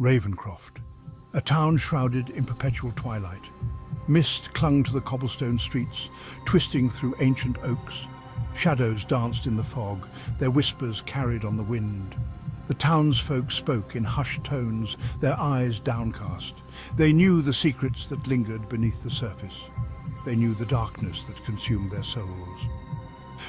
Ravencroft, a town shrouded in perpetual twilight. Mist clung to the cobblestone streets, twisting through ancient oaks. Shadows danced in the fog, their whispers carried on the wind. The townsfolk spoke in hushed tones, their eyes downcast. They knew the secrets that lingered beneath the surface. They knew the darkness that consumed their souls.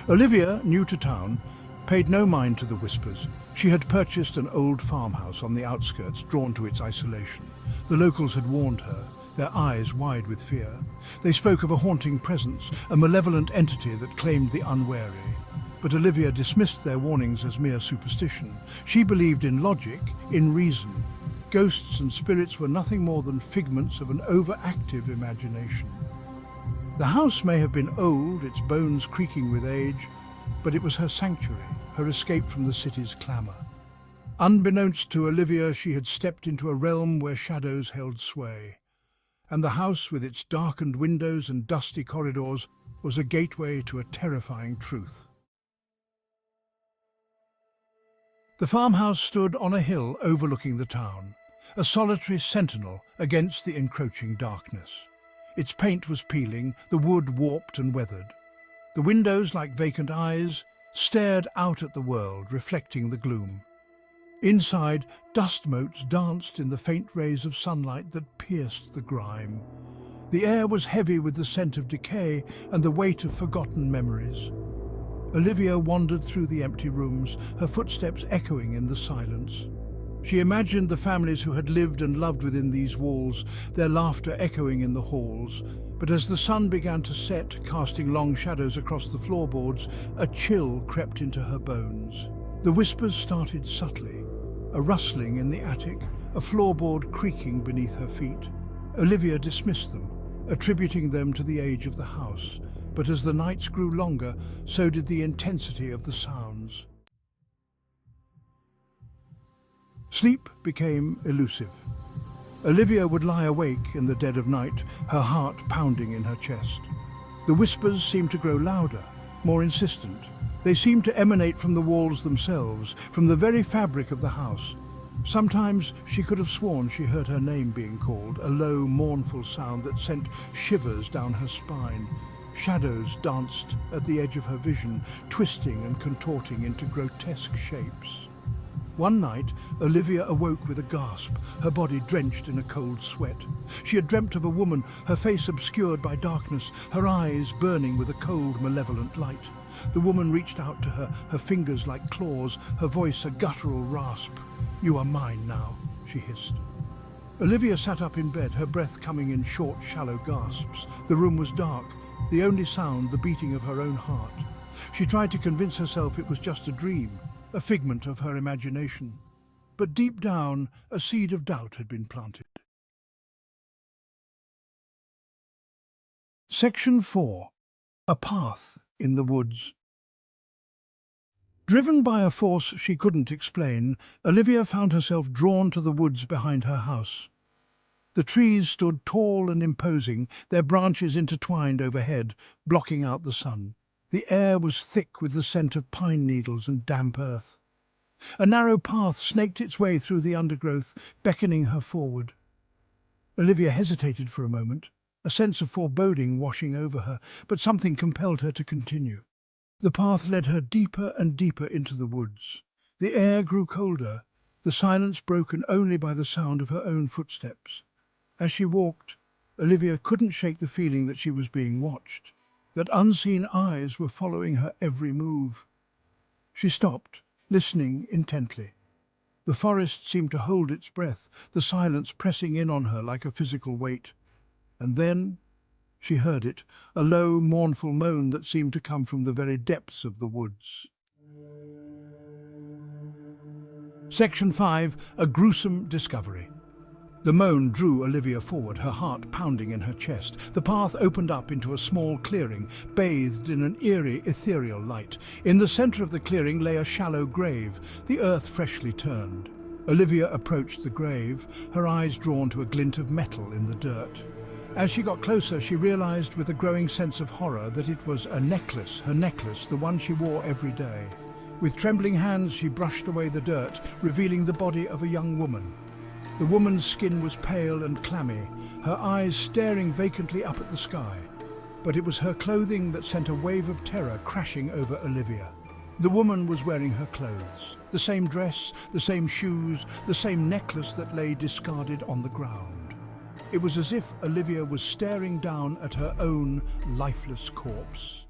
Olivia, new to town, paid no mind to the whispers. She had purchased an old farmhouse on the outskirts, drawn to its isolation. The locals had warned her, their eyes wide with fear. They spoke of a haunting presence, a malevolent entity that claimed the unwary. But Olivia dismissed their warnings as mere superstition. She believed in logic, in reason. Ghosts and spirits were nothing more than figments of an overactive imagination. The house may have been old, its bones creaking with age, but it was her sanctuary, her escape from the city's clamour. Unbeknownst to Olivia, she had stepped into a realm where shadows held sway, and the house, with its darkened windows and dusty corridors, was a gateway to a terrifying truth. The farmhouse stood on a hill overlooking the town, a solitary sentinel against the encroaching darkness. Its paint was peeling, the wood warped and weathered. The windows, like vacant eyes, stared out at the world, reflecting the gloom. Inside, dust motes danced in the faint rays of sunlight that pierced the grime. The air was heavy with the scent of decay and the weight of forgotten memories. Olivia wandered through the empty rooms, her footsteps echoing in the silence. She imagined the families who had lived and loved within these walls, their laughter echoing in the halls. But as the sun began to set, casting long shadows across the floorboards, a chill crept into her bones. The whispers started subtly, a rustling in the attic, a floorboard creaking beneath her feet. Olivia dismissed them, attributing them to the age of the house. But as the nights grew longer, so did the intensity of the sounds. Sleep became elusive. Olivia would lie awake in the dead of night, her heart pounding in her chest. The whispers seemed to grow louder, more insistent. They seemed to emanate from the walls themselves, from the very fabric of the house. Sometimes she could have sworn she heard her name being called, a low, mournful sound that sent shivers down her spine. Shadows danced at the edge of her vision, twisting and contorting into grotesque shapes. One night, Olivia awoke with a gasp, her body drenched in a cold sweat. She had dreamt of a woman, her face obscured by darkness, her eyes burning with a cold, malevolent light. The woman reached out to her, her fingers like claws, her voice a guttural rasp. "You are mine now," she hissed. Olivia sat up in bed, her breath coming in short, shallow gasps. The room was dark, the only sound the beating of her own heart. She tried to convince herself it was just a dream, a figment of her imagination. But deep down, a seed of doubt had been planted. Section 4. A Path in the Woods. Driven by a force she couldn't explain, Olivia found herself drawn to the woods behind her house. The trees stood tall and imposing, their branches intertwined overhead, blocking out the sun. The air was thick with the scent of pine needles and damp earth. A narrow path snaked its way through the undergrowth, beckoning her forward. Olivia hesitated for a moment, a sense of foreboding washing over her, but something compelled her to continue. The path led her deeper and deeper into the woods. The air grew colder, the silence broken only by the sound of her own footsteps. As she walked, Olivia couldn't shake the feeling that she was being watched, that unseen eyes were following her every move. She stopped, listening intently. The forest seemed to hold its breath, the silence pressing in on her like a physical weight. And then she heard it, a low, mournful moan that seemed to come from the very depths of the woods. Section 5. A Gruesome Discovery. The moan drew Olivia forward, her heart pounding in her chest. The path opened up into a small clearing, bathed in an eerie, ethereal light. In the center of the clearing lay a shallow grave, the earth freshly turned. Olivia approached the grave, her eyes drawn to a glint of metal in the dirt. As she got closer, she realized with a growing sense of horror that it was a necklace, her necklace, the one she wore every day. With trembling hands, she brushed away the dirt, revealing the body of a young woman. The woman's skin was pale and clammy, her eyes staring vacantly up at the sky. But it was her clothing that sent a wave of terror crashing over Olivia. The woman was wearing her clothes, the same dress, the same shoes, the same necklace that lay discarded on the ground. It was as if Olivia was staring down at her own lifeless corpse.